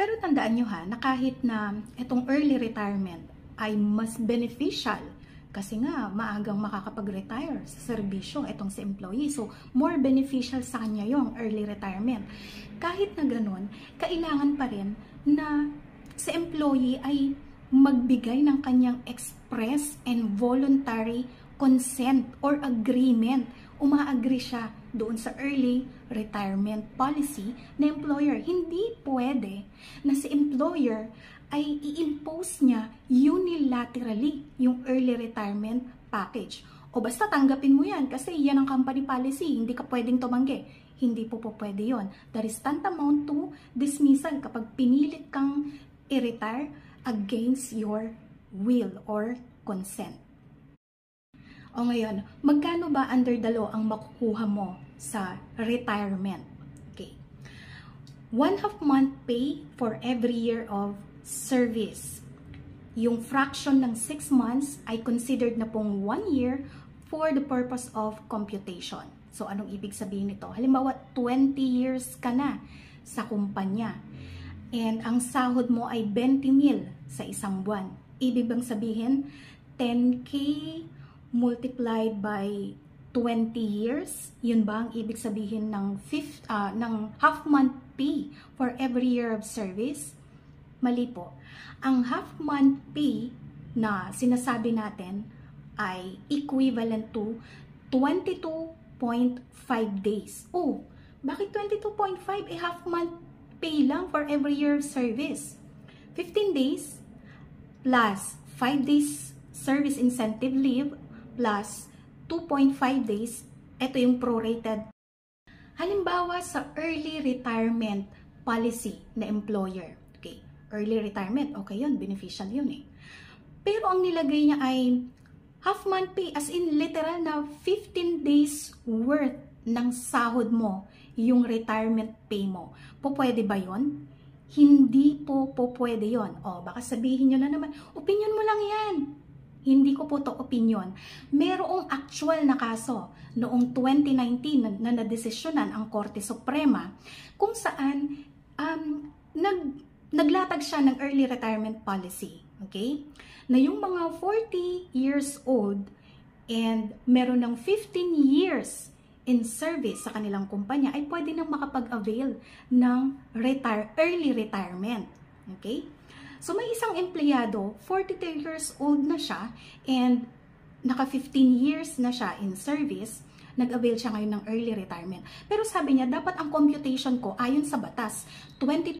Pero tandaan nyo ha, na kahit na itong early retirement ay mas beneficial kasi nga maagang makakapag-retire sa serbisyo itong si employee. So, more beneficial sa kanya yung early retirement. Kahit na ganun, kailangan pa rin na si employee ay magbigay ng kanyang express and voluntary consent or agreement. Uma-agree siya doon sa early retirement policy na employer. Hindi pwede na si employer ay i-impose niya unilaterally yung early retirement package. O basta tanggapin mo yan kasi yan ang company policy, hindi ka pwedeng tumanggi. Hindi po pwede yon. That is tantamount to dismissal kapag pinilit kang i-retire against your will or consent. O ngayon, magkano ba under the law ang makukuha mo sa retirement? Okay. 1/2 month pay for every year of service. Yung fraction ng 6 months ay considered na pong 1 year for the purpose of computation. So, anong ibig sabihin nito? Halimbawa, 20 years ka na sa kumpanya and ang sahod mo ay 20,000 sa isang buwan. Ibig bang sabihin, 10K multiplied by 20 years? Yun ba ang ibig sabihin ng half month pay for every year of service? Mali po. Ang half month pay na sinasabi natin ay equivalent to 22.5 days. Oh, bakit 22.5? Half month pay lang for every year of service. 15 days plus 5 days service incentive leave plus 2.5 days. Ito yung prorated. Halimbawa sa early retirement policy na employer. Okay. Early retirement, okay yun, beneficial yun eh. Pero ang nilagay niya ay half month pay, as in literal na 15 days worth ng sahod mo, yung retirement pay mo. Pwede ba yun? Hindi po pwede yun. O, baka sabihin nyo na naman, opinion mo lang yan. Hindi ko po to opinion. Merong actual na kaso noong 2019 na nadesisyonan ang Korte Suprema kung saan naglatag siya ng early retirement policy, okay? Na yung mga 40 years old and meron ng 15 years in service sa kanilang kumpanya ay pwede nang makapag-avail ng early retirement, okay? So may isang empleyado, 42 years old na siya and naka 15 years na siya in service, nag-avail siya ngayon ng early retirement. Pero sabi niya, dapat ang computation ko ayon sa batas, 20